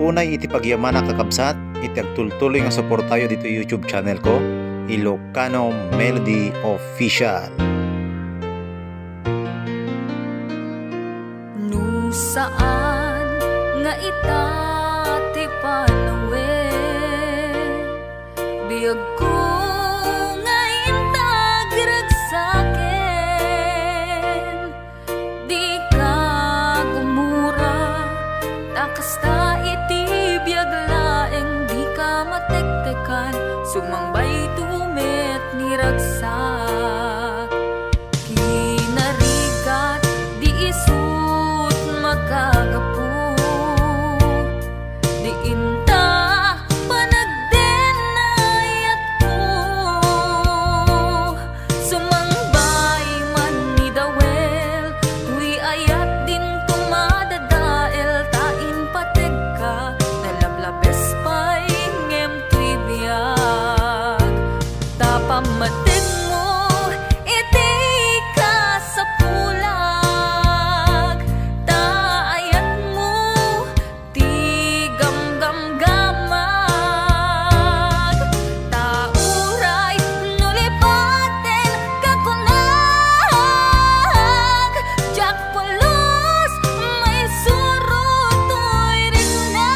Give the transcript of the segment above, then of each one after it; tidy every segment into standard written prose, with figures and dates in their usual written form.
Unay iti pagyamana kakabsat, iti agtultuloy nga suportayo dito YouTube channel ko, Ilocano Melody Official. No saan nga itati panawe, biyag ko nga intagirag sa'kin, di ka gumura, takasta iti biyag laeng di ka matektekan, sumangbay tumet ni ragsak. Kinarigat di isut magagapu, di inta panagdenayat ko, sumangbay man ni dawel, tuy ayat din tumadadael, tain pateg ka, nalablabes pa'y ngem tuy biyag, tapamatig mo iti ka sa pulag, taayat mo ti gamgamgamag, tauray nulipaten kakunag, jak pulos may surutoy rinag.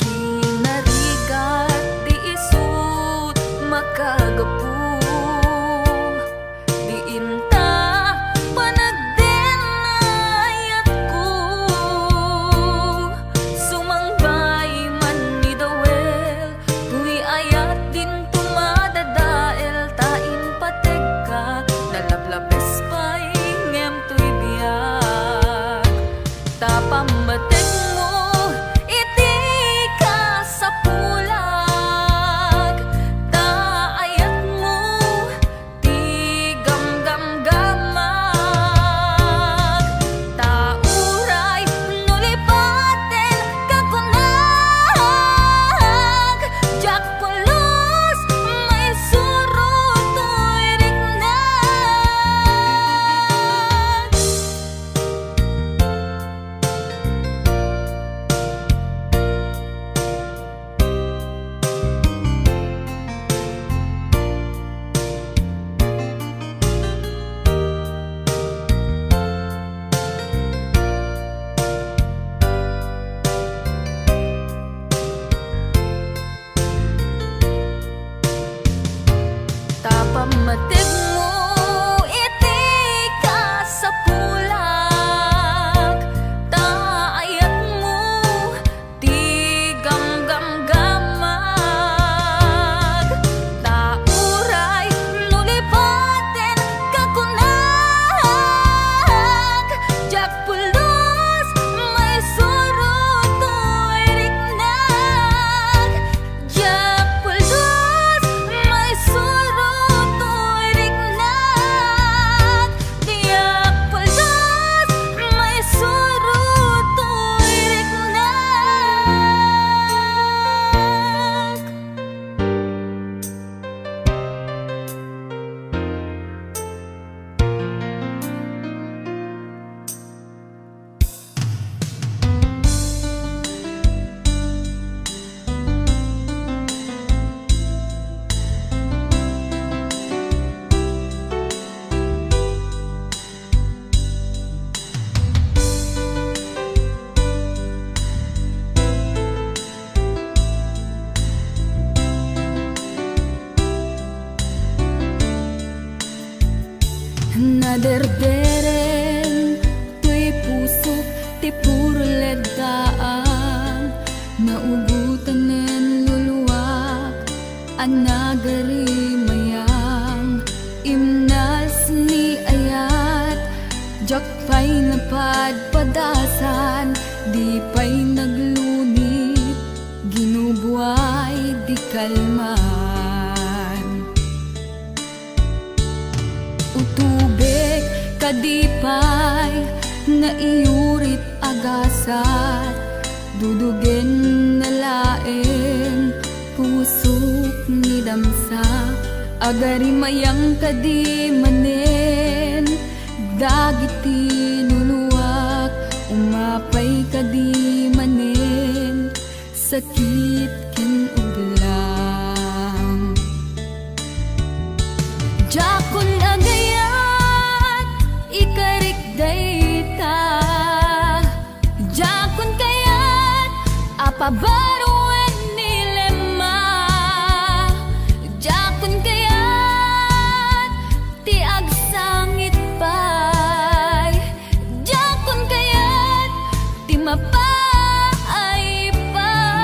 Kinarigat di isut makagapu, di inta panagdenayat ko, sumangbay man ni dawel, tuy ayat din tumadadael, tain pateg ka, nalablabes pa'y ngem tuy biyag, tapamatig mo iti ka sa pulag, taayat mo ti gamgamgamag, tauray nulipaten kakunag, jak pulos may surutoy rinag. Tapamatig mo iti ka sa pulag, taayat mo ti gamgamgamag, tauray nulipaten kakunag, jak pulos may surutoy rinag, jak pulos may surutoy rinag, jak pulos may surutoy rinag. Naderdereng tuy puso ti puro ledaan, naugutan nen luluwak ang nagari mayang, imnas ni ayat, jak pa'y napadpadasan, di pa'y naglunit, ginubuay di kalman. Utubek kadipay na iurit agasat, dudugen na laeng pusok ni sa agari mayang kadi manen, dagiti nuluwak umapay kadi manen, sakit ken uglang. Jakon agayat ikarik dayta, jakon kayat apabaruan nilema, jakon kayat ti agsangit pay, jakon kayat ti mapay pay.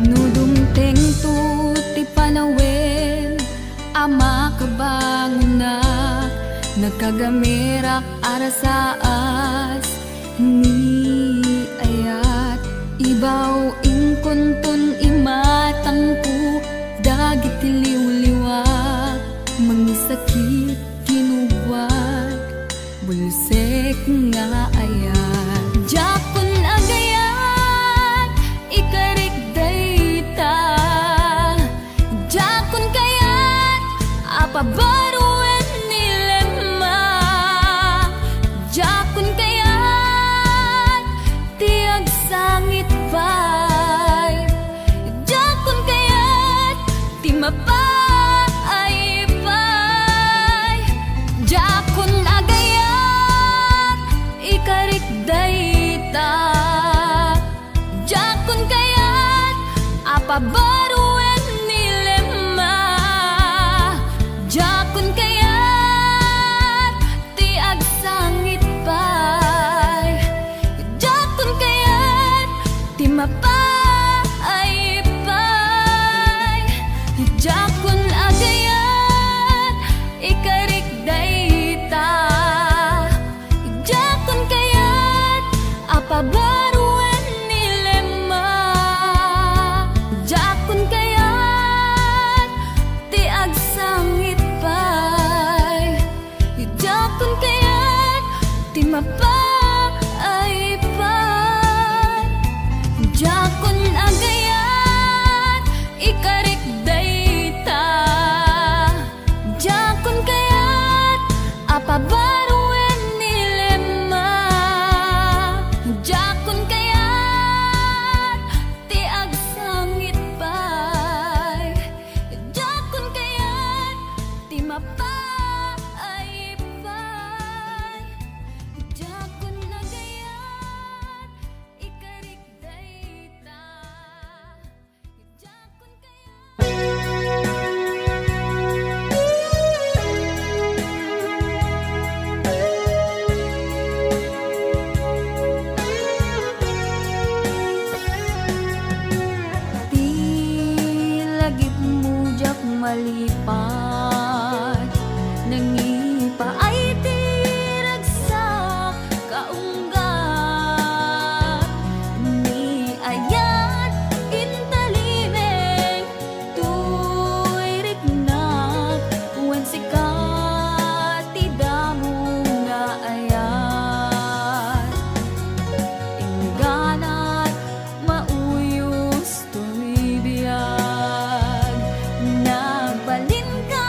Nudumteng tu ti panawen, ama kabangunak, nagkagamirak arasaas, ni ayat ibaw ingkuntun imatangku, dagiti liwliwak, mangisakit kinubwat, bulsek nga ayat. Jakon agayat ikarik dayta, jakon kayat apabaruan nilema, jakon kayat ti agsangit pay, jakon kayat ti mapay pay. Jakon agayat ikarik dayta, jakon kayat apabaruan nilema, jakon kayat ti agsangit pay, jakon kayat ti mapay pay. Jakon agayat ikarik dayta, jakon kayat apabaruan nilema, jakon kayat ti agsangit pay, jakon kayat ti mapay pay. Jakon agayat ikarik dayta, jakon kayat apabaruan nilema, jakon kayat ti agsangit pay, jakon kayat ti mapay pay. Jakon agayat ikarik dayta, jakon kayat. Ti lagip mujak malipat, nangipa ay ti ragsak kaunggat, ni ayat intalibeng tuy riknak, wen sikat ti damo nga ayat, ingganat mauyos tuy biyag, nagbalin ka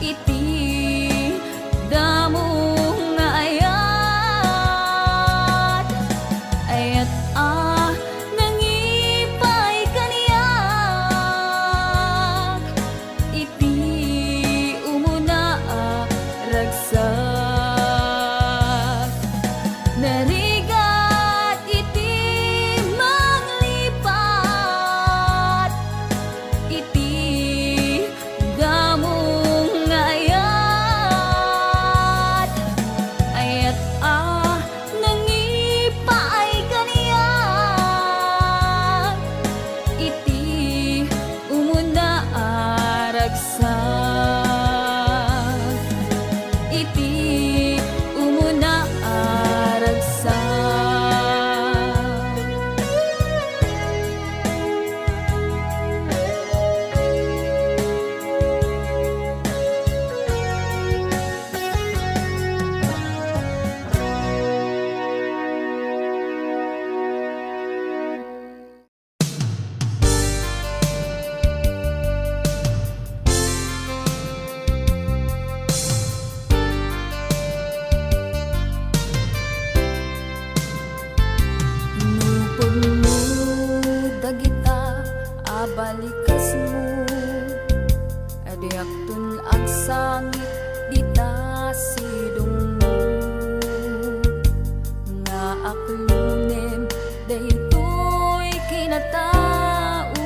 iti damo nga ayat, ayat nangipay kaniyak, iti umuna ragsak, narigat iti manglipat, iti damong nga ayat, ayat nangipaay kaniyak, iti umuna ragsak, iti umuna ragsak. Nupod mo dagita abalikas mo, adiak tun agsangit dita sidong mo, nga aklunem daytoy kinatao,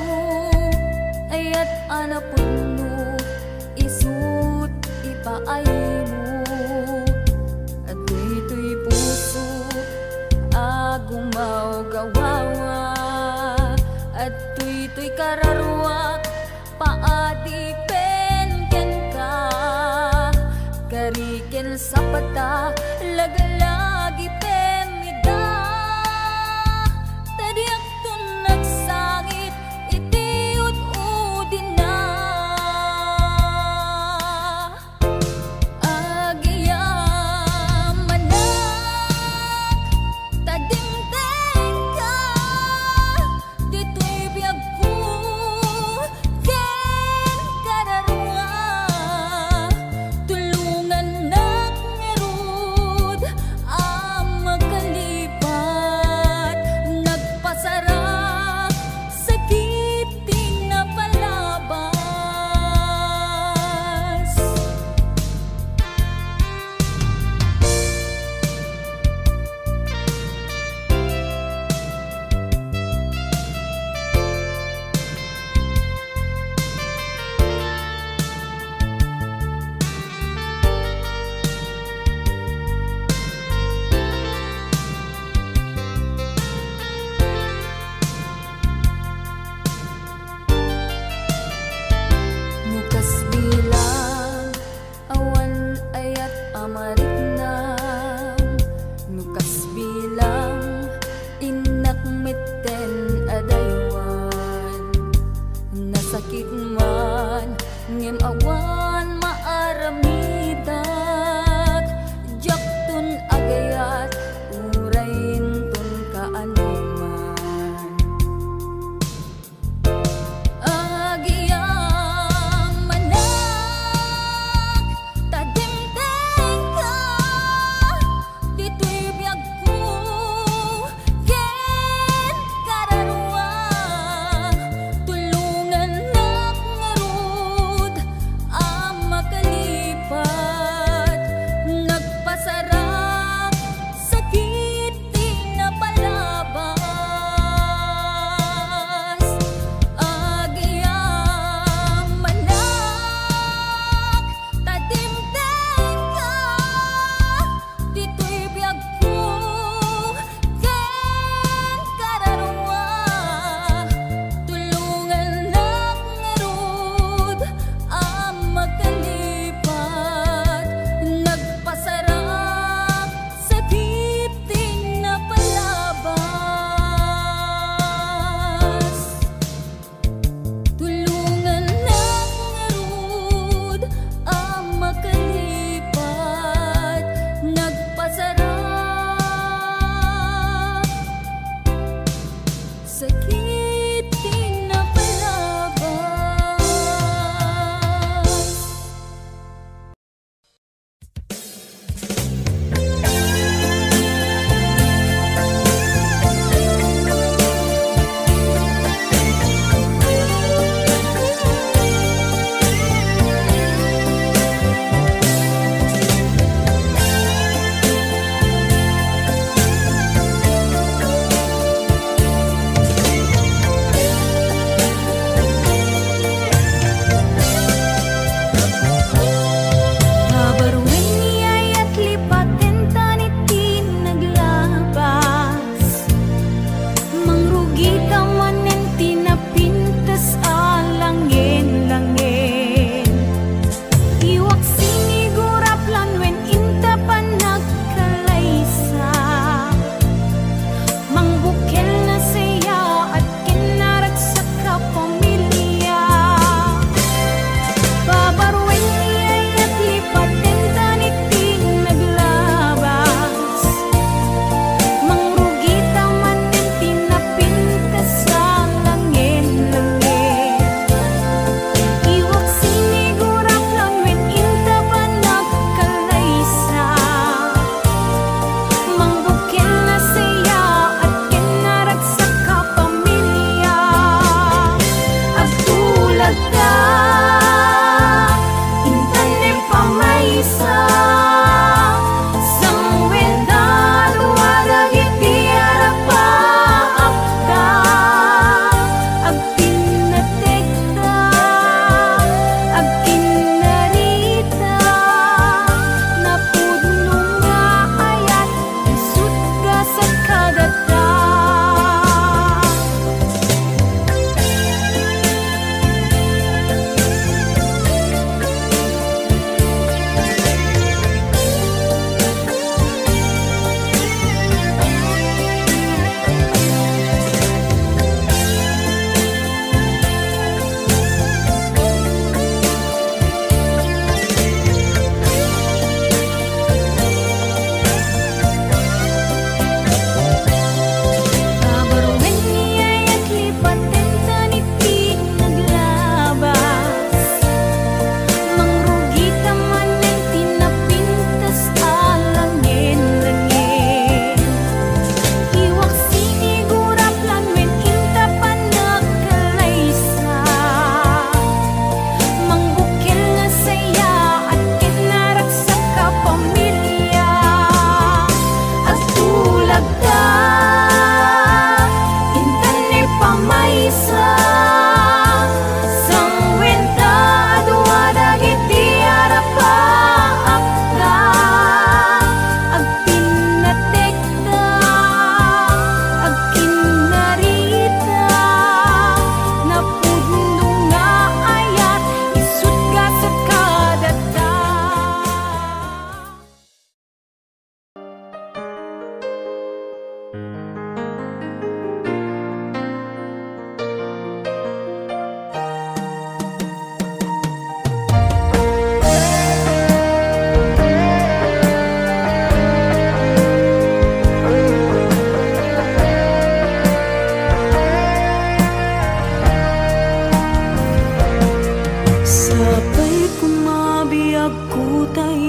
ayat anapod mo isut ipaay mo, at dito'y puso agumaw gawawa, at tuy kararwak paadipen ken ka, kariken sa pata lagalagi pemida, tadiak tun nagsangit iti ududin na, agiyamanak tadingteng ka, dito'y biyag ko ken kararwa, tulungan nak ngerud makalipat, nagpasarap sakit ting napalabas. Mukas bilang awan ayat amarik na, nukas bilang inak mitten adaywan, nasakit man ngem awan maaramidak, jak tun agayat urayin tun kaanuman, agiyamanak tadingteng ka,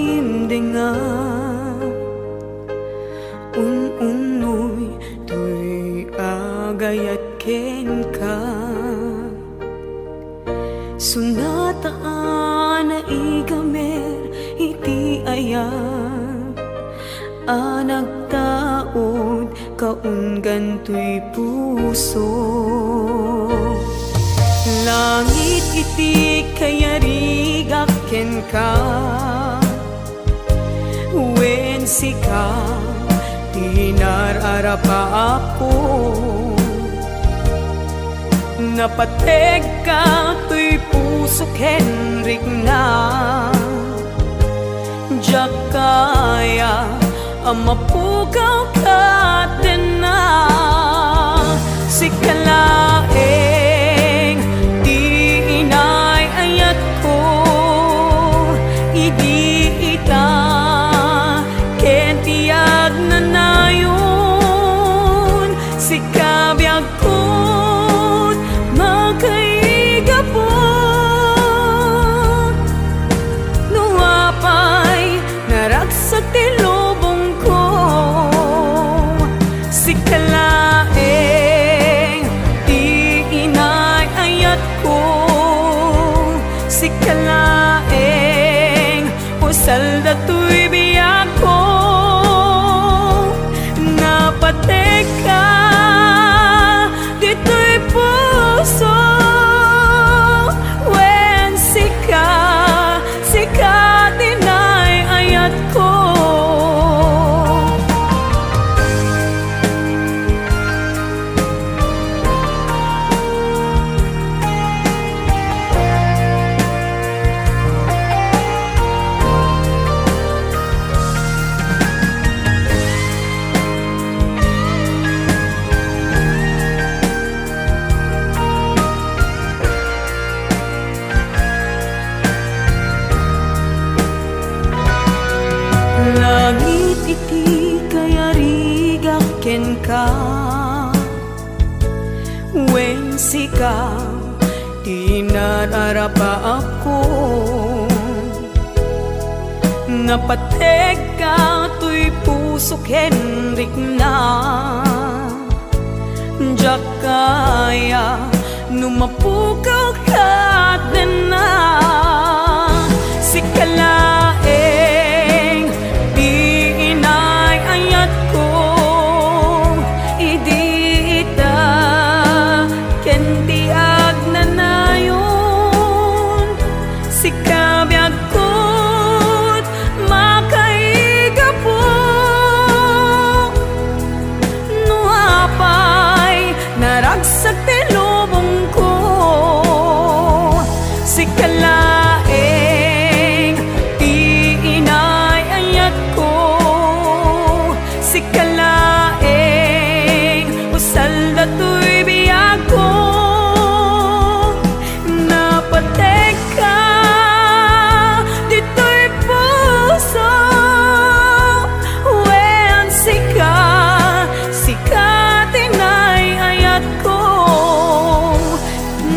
himdenga unoy tuy agayat ken ka sunataan na igamer iti ayam anak taod kaunggan tuy puso langit iti kayarigak ken ka wen sika tinararapa ako napateg ka tuy puso Henrik na jak kaya amapukaw ka din na sikalaeng di inay ayat ko idi ita ken tiyag na nayon sikabiyag ko magkaigapon nuapay naragsak ti lubong ko sikalaeng di inay ayat ko sikalaeng usal datoy biyak ko napatek ka dito'y puso wen sika dinay ayat ko langit iti kayarigak ken ka wen sika tinararapa ako napateg ka tuy puso Henrik na jak kaya numapukaw ka din na sikalaeng di inay ayat ko idi ita ken tiag na nayon sikabiyag ko't makaigapo nuapay naragsak ti lubong ko sikalaeng di inay ayat ko sikalaeng usal datoy biyak ko napatek ka dito'y puso wen sika tinay ayat ko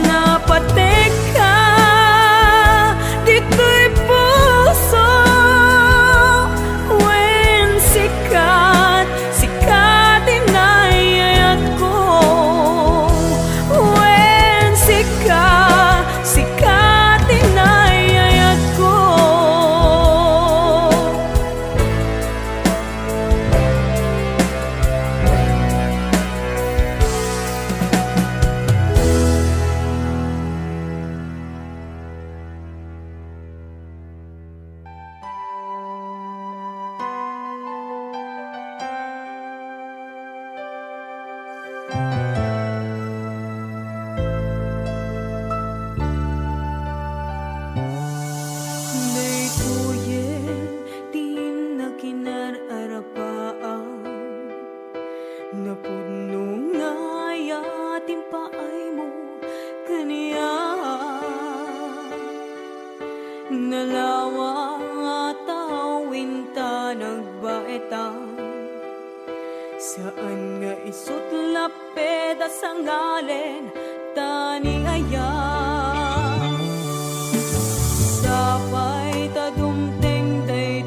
napatek ka dito'y puso wen sikat tinay ayat ko wen sikat tinay ayat ko Daytoyen din na kinararapaan napudno nga yatim paay mo kaniya nalawa tawin ta nagbaetang saan nga isut lapeda sa ngalen tani aya sapay ta dumteng day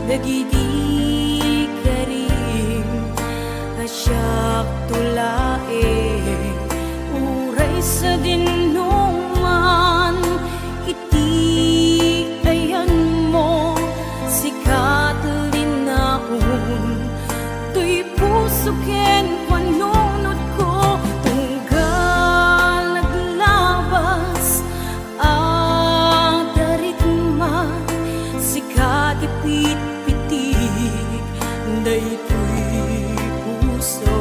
dagiti karim asyak tulae uray sa dinnuman iti ayan mo sikat linaon tuy puso ken panunod ko tunggal naglabas ang daritma sikat ipit-pitik daytoy puso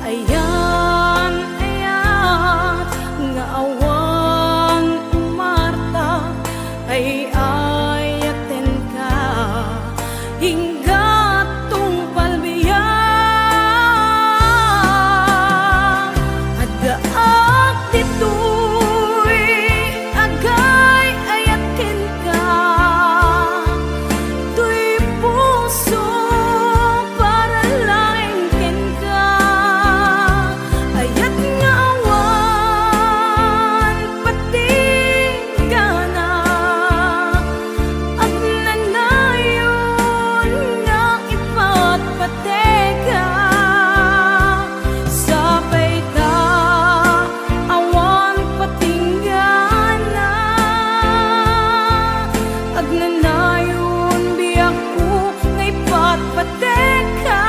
ayan ayat nga awan umarta ay ayaten ka hinggat tungpal biya adaak ditoy agay ayaten ka tuy puso para laing ken ka ayat nga awan patingana at nanayon nga ipatpateka sabay ta awan patingana at nanayon biyak ko nga ipatpateka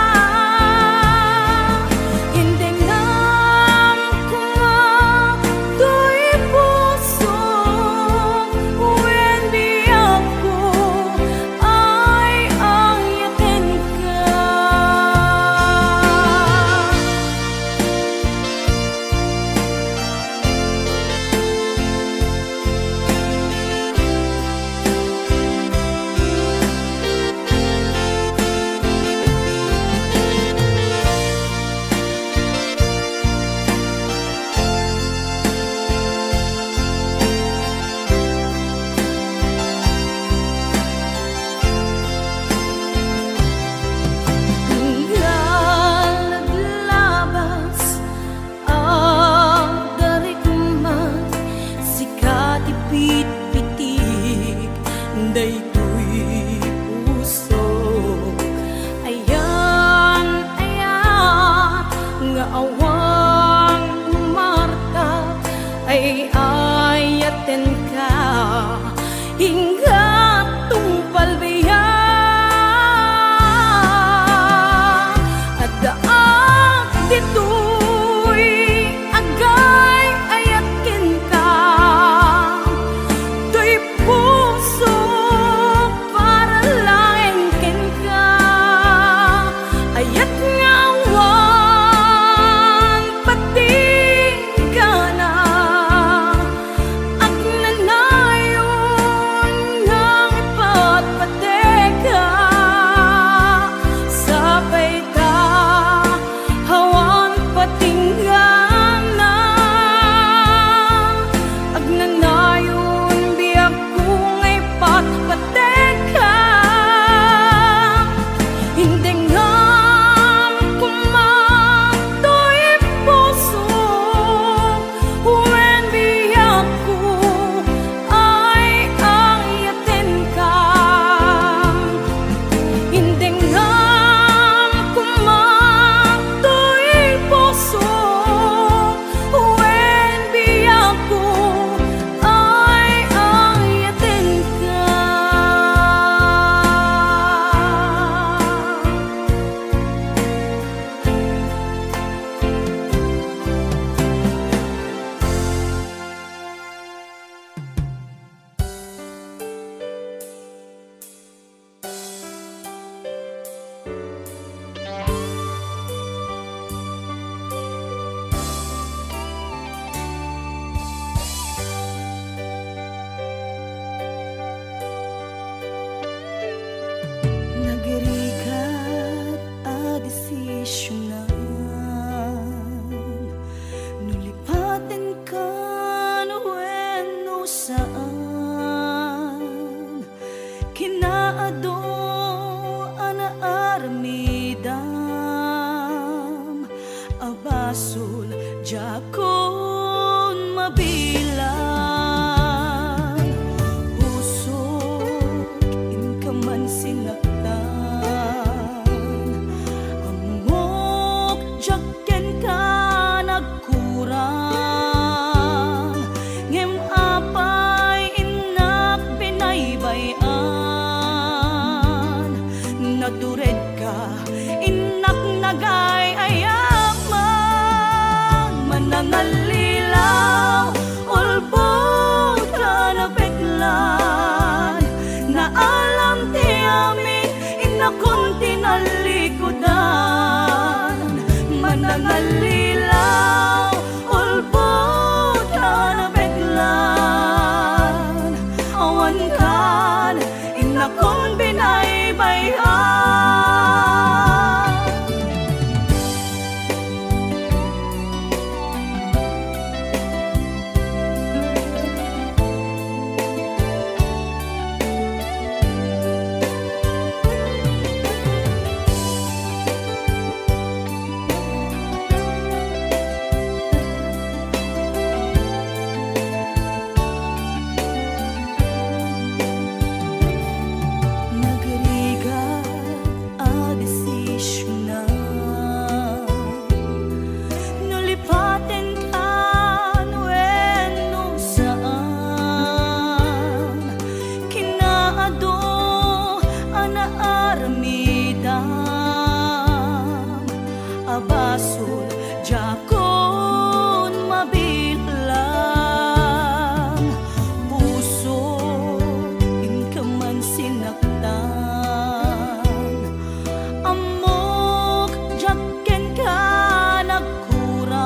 hindi nam kuma tuy puso wen biyak ko ay ayaten ka. Tunggal naglabas ang darigma sikat ipit-pitik daytoy puso ayan ayat nga awan umarta ay ayaten ka hinggat tungpal biya adaak ditoy agay ayaten ka tuy puso para laing ken ka ayat nga awan patingana at nanayon nga ipatpateka sabay ta awan patingana at nanayon biyak ko nga ipatpateka hindi ngam kumatoy puso wen biyak ko ay ayaten ka hindi ngam kumatoy puso wen biyak ko ay ayaten ka. Nagirikat a desisyonan nulipaten ka no wenno saan kinaado ana armidam abasul jakon mabilang usok in ka man sin manangalilaw, ulbot ka na beklan, awan kan, inakon binaybayan. Abasol, jakon mabilang, puso, inkaman sinaktan, amok, jaken ka nagkurang,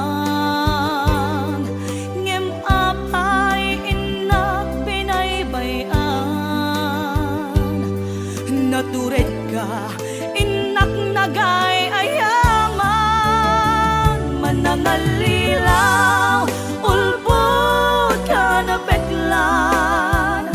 ngem apay inak binaybayan, natured ka, inak nagay ayaman, manangalilaw, ulbot ka na beklan,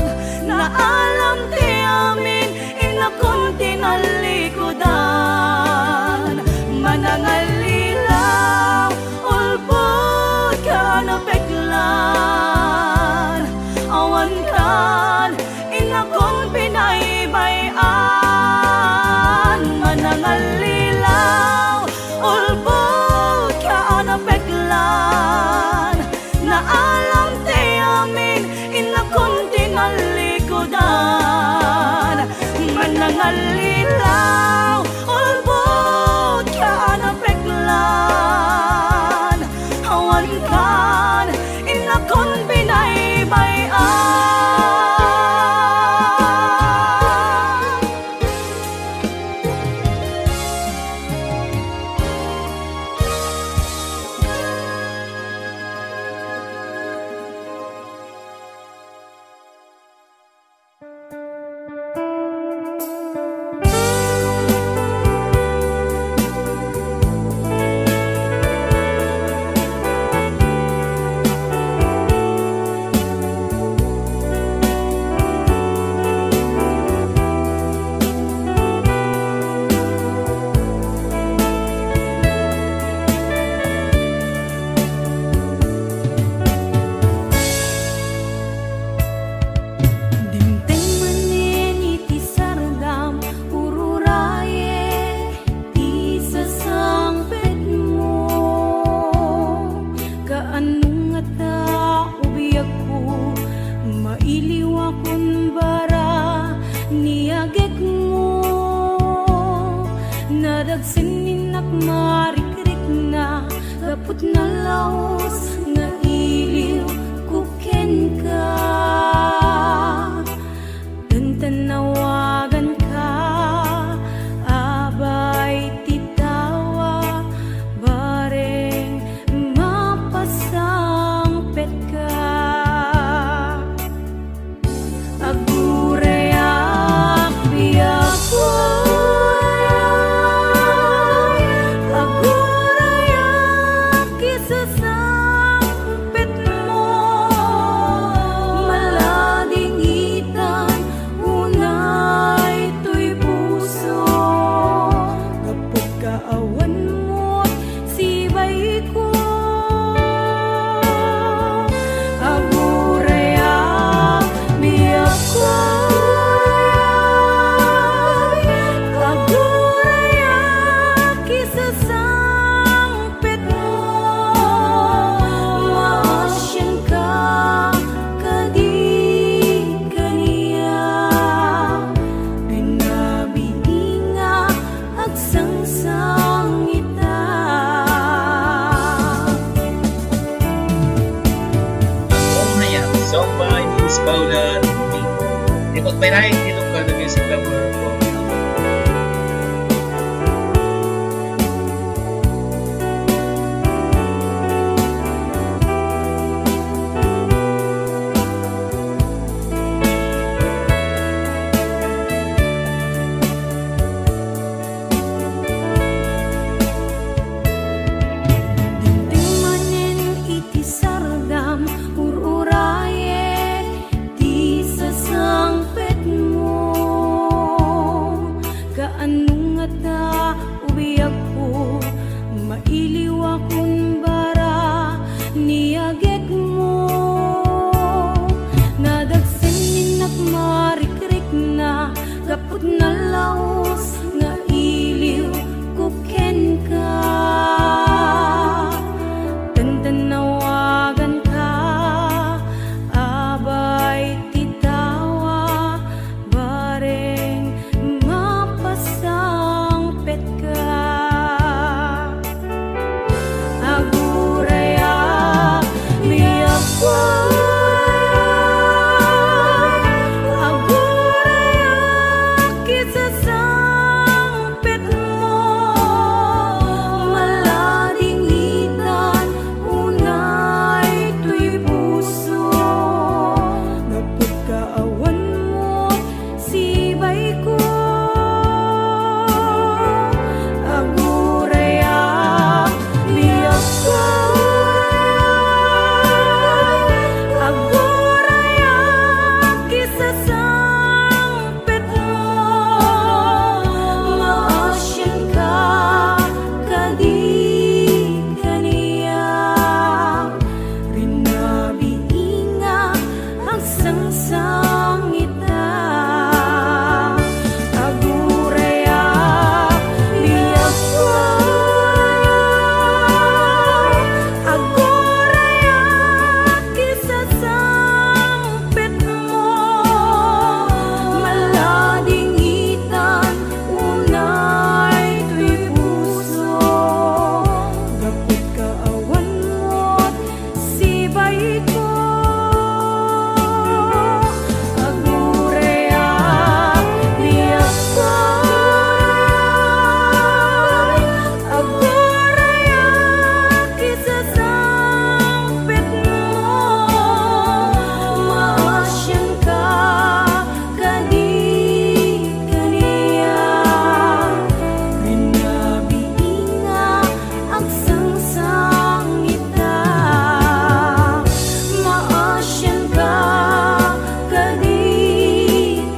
na alam ti amin, inakon tinalikodan. Manangalilaw, ulbot ka na beklan, awan kan, inakon binaybayan. Manangalilaw, ulbot ka na beklan, na alam ti amin, inakon tinalikodan. Manangalilaw, ulbot ka na beklan, awan kan, inakon binaybayan. Nadagsininnak marikrik na, gapot na laos nga iliw kuken ka. Tantanawagan ka, abay titawa, bareng mapasangpet ka. Agurayak biyak ko, Paulan, ikot pa rin ilong ka na music lover ko. sangita aguraya biyak ko aguraya kisa sampit mo maladingitan unay tuy puso gapit kaawan mo't sibay ko aguraya biyak ko aguraya kisa sampit mo maasyan ka kadi kaniya rinabiinga ang sangsangita maasyan ka kadi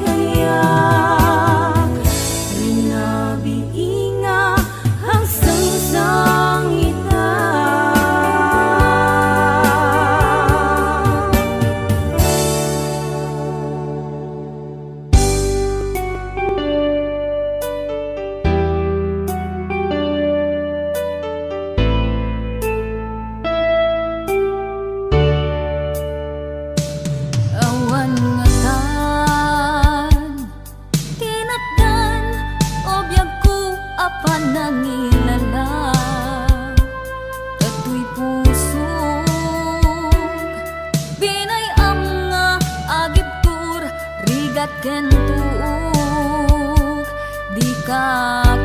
kaniya rinabiinga ang sangsangita. Awan nga tan tinatdan obyag ko apan nangilala katoy pusog binayam nga agib tur rigat ken tuog di ka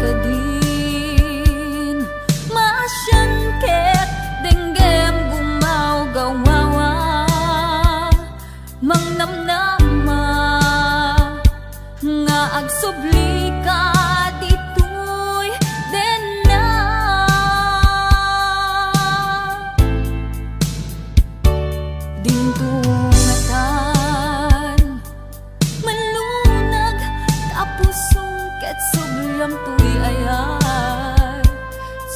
kadin maasyan ket denggem gumaw gawawa mangnamnama nga agsubli ka ditoy den na dintungatan malunag tapos sungket sublam tuy ayat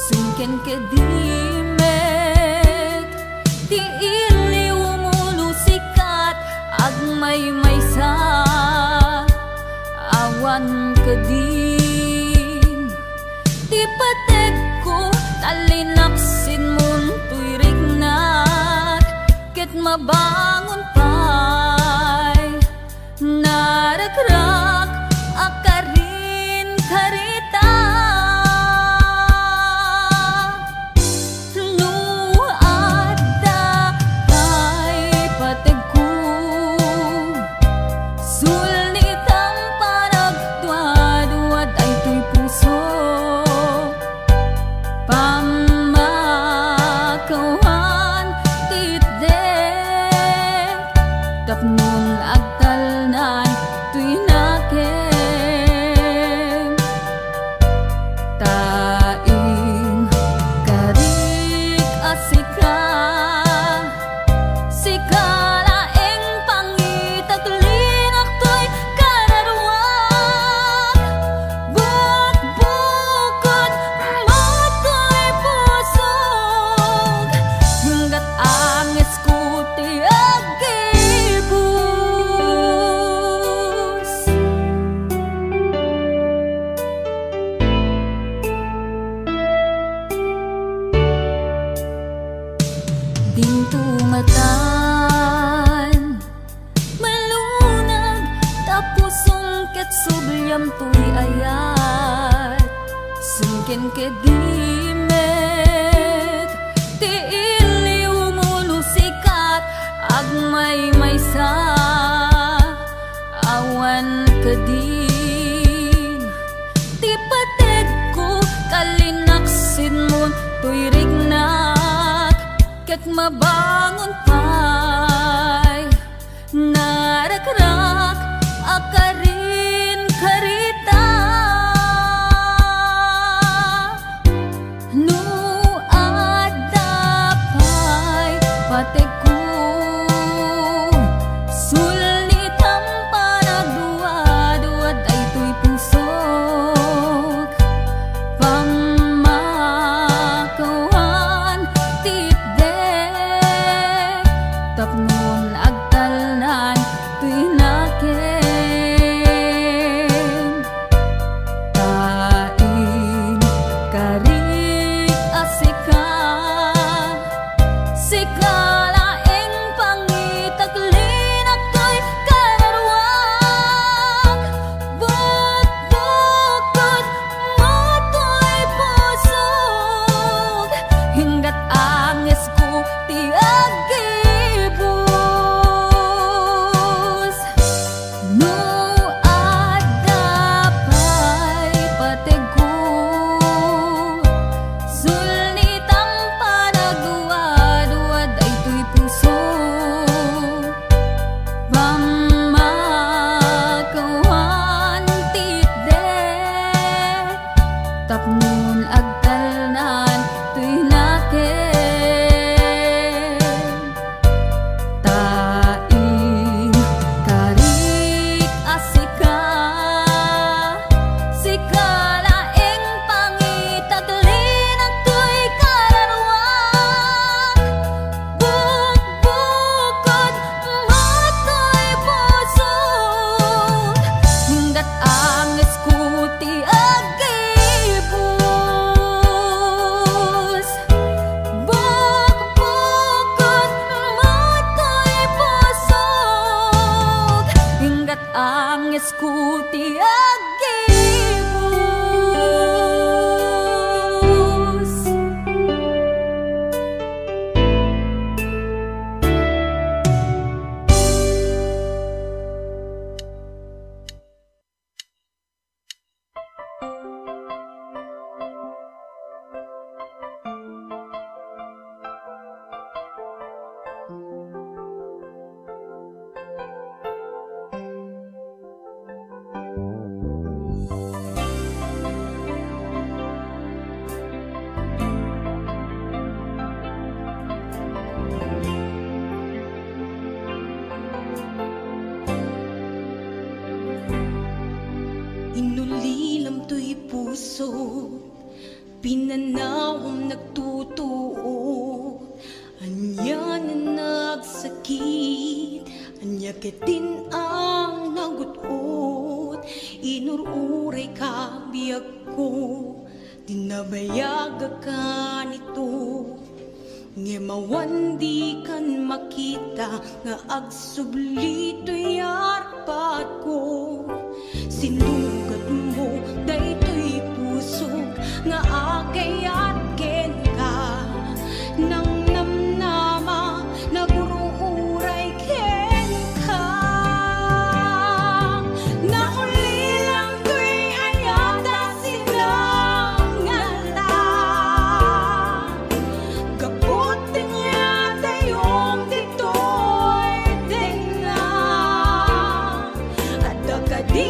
sungken kedimet di iliw mulusikat agmay maysa awan kadin di pateg ko talinaksin mun tuy rignat ket mabangon pay narakrak akarin karita nuadda kay pateg ko sulnitang panagduad-duad ay tuy puso pamakawan titdek tapnon agtalnan tuy nakem taing karik asika sikalaeng pangitaglinag tuy kararuan bukbukod matoy pusog hinggat angis ko ti agibus dintungatan malunag tapos sungket subyam tuy ayat sungken kedimet ti iliw mulusikat agmay maysa awan kadin ti pateg ko kalinaksin mo tuy rignat ket mabangon pay narakrak akarin karita nuadda pay pateg ko sulnitang panagduad-duad ay tuy pusog pamakawan titdek tapnon agtalnan tuy ang eskuti agibus. Inulilam to'y puso, pinanawang nagtutuo. Anya na nagsakit, anya kitin ang nagutot. Inururay ka biyag ko, dinabayaga ka nito. Ngemawan di kan makita, nga agsubli to'y arpat ko. Sinugat mo, daytoy pusog, nga agayat ken ka. Nang namnama, naguruuray ken ka. Naulilang to'y ayata sinangala. Gaputin niya tayong dito'y tenga. At agadi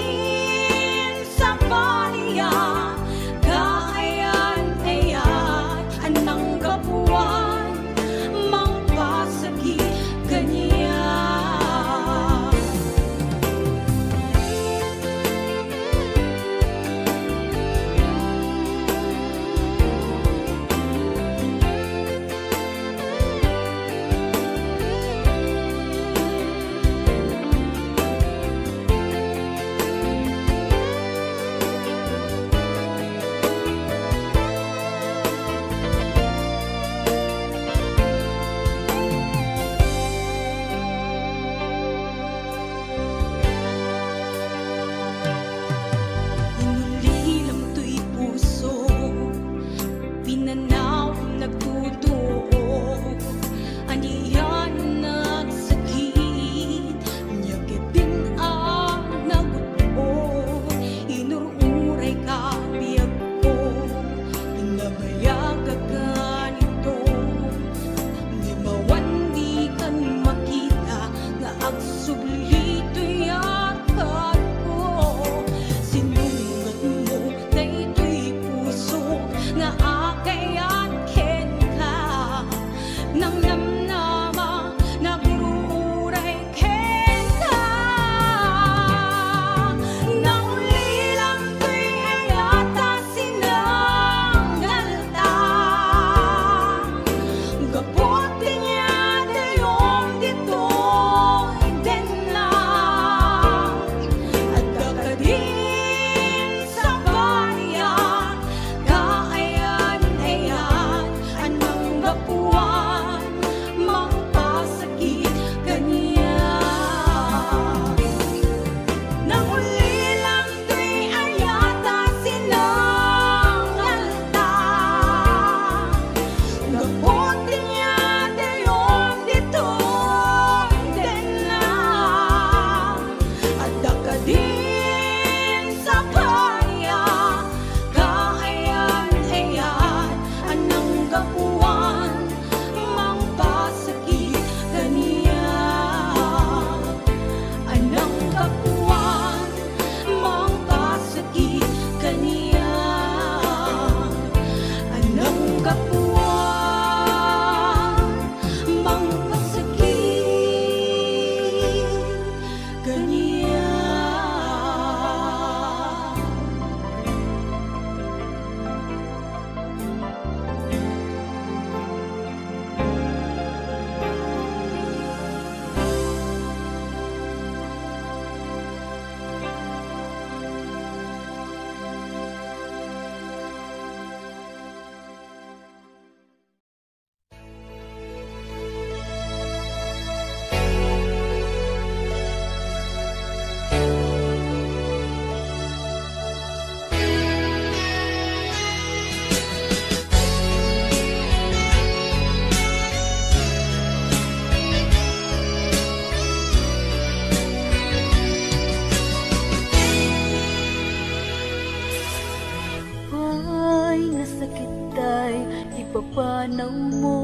panaw mo.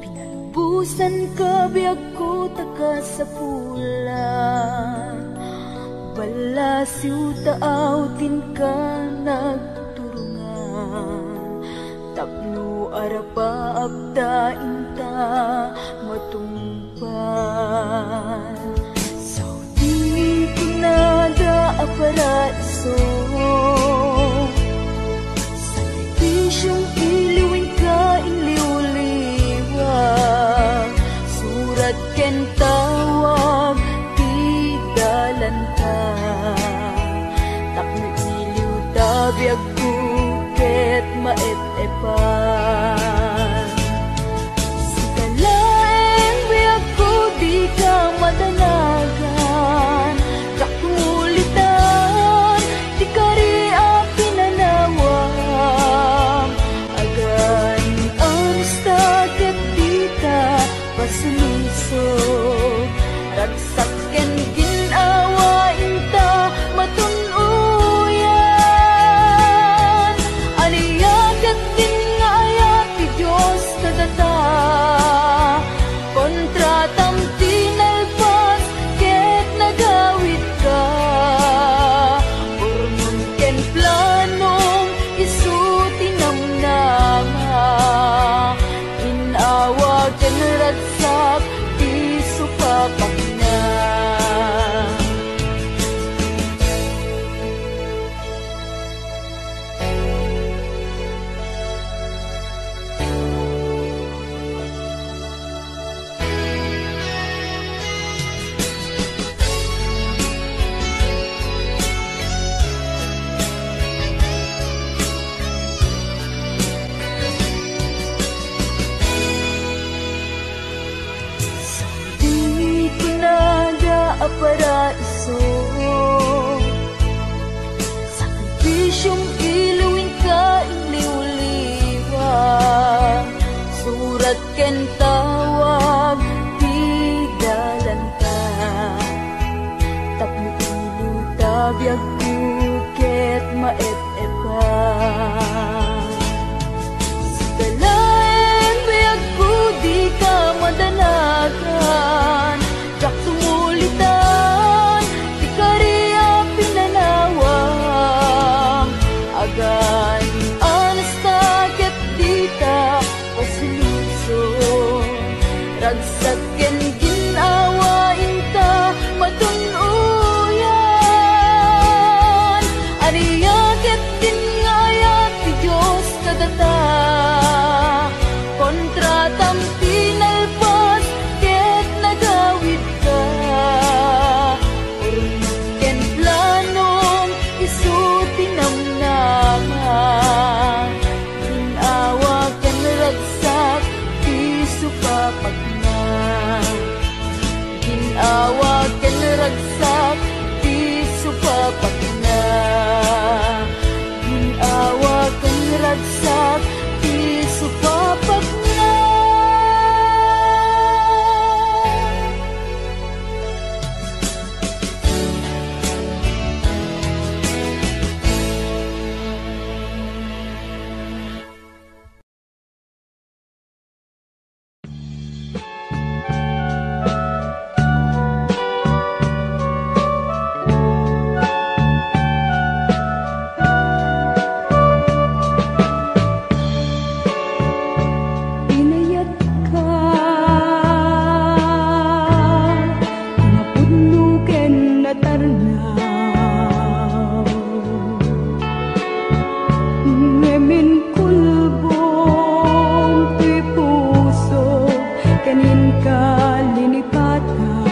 Pinalbusan ka, biyag ko taka sa pula. Balasiw taaw din ka nagturungan. Tapno arapa abda inta matumpan. Saudi pinada a paraiso. Sakripisyong iliwin ka inliw-liwag. Surat ken tawag di dalanta. Tapno iliw tabiyag kuket maep-epan. Sigalaeng biyag ko di ka madanagan. Kakulitan di ka ri a pinanawang. Agan amsta ket di ka pasulisog. Ragsak ken ginawa inta matunuyan. Aniyagat din nga ayat ti Diyos kadata. Kontratam tinalpas ket nagawid ka. Urnon ken planong isu tinamnama. Inawa ken ragsak ti supapak na. Di pinada a paraiso. Sakripisyong iluwin ka inliw-liwag. Surat ken tawag di dalanta. Tapno iliw tabiyag kuket maep-epan. Sigalaeng biyag ko di ka madanagan. Jak tumulitan di ka ri a pinanawang. Agan anasta ket di ka pasilusong. Ragsak ken ginawa inta matunuyan. Aniyaket din nga ayat ti Diyos kadata. Kontratam tinalpas ket nagawid ka. Urnon ken planong isu tinamnaman. Ginawa ken ragsak ti supapak na. Ginawa ken ragsak ti supapak na. Ginawa ken ragsak ti supapak na. Inayat ka, napudno ken natarnaw. Ngemin kulbong ti puso kanin ka linipatan.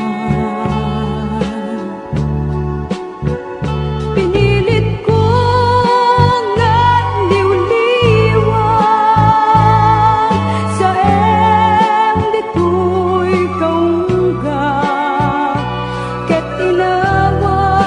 Pinilit ko nga liw-liwag sa dito'y kaunggat ket inawat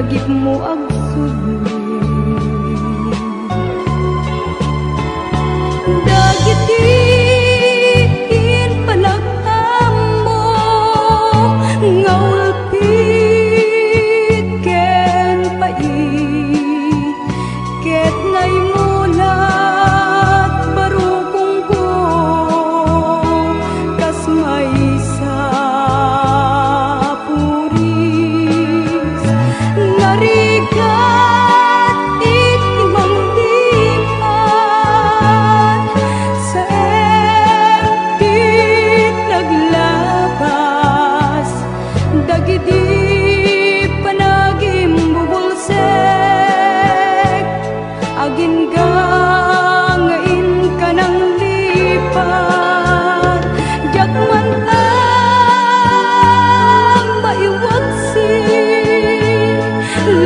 lagip mo agsudli dagiti in palagtam mo ngaulpit ken pait ket naimulat barukong ko kas may sa puris narigat iti mangdipan sa empit naglabas dagiti panagim bubulsek agin gangain ka ng lipat jagman ang maiwaksi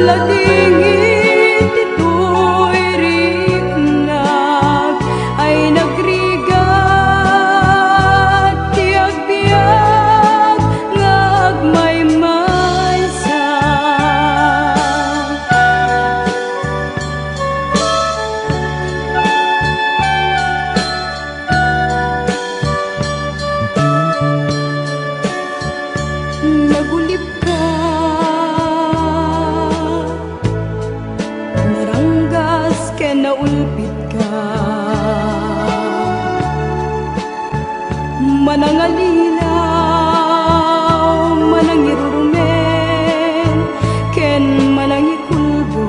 ladingit ito'y riknag ay nagrigat tiag-biag ngag may maysa nagulip ka naranggas ken naulpit ka manangalilaw manangirurumen ken manangikulbo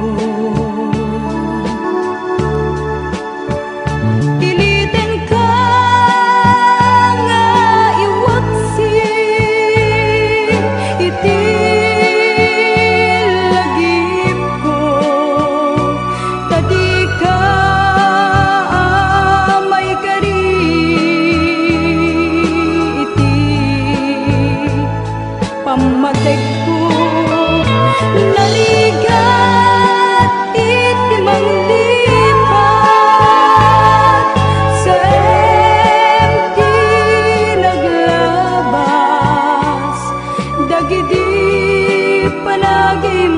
piliten ka nga iwaksi iti lagip ko tadi ka may kari iti pamateg ko naligat iti manglipat sa empty naglabas dagiti panagim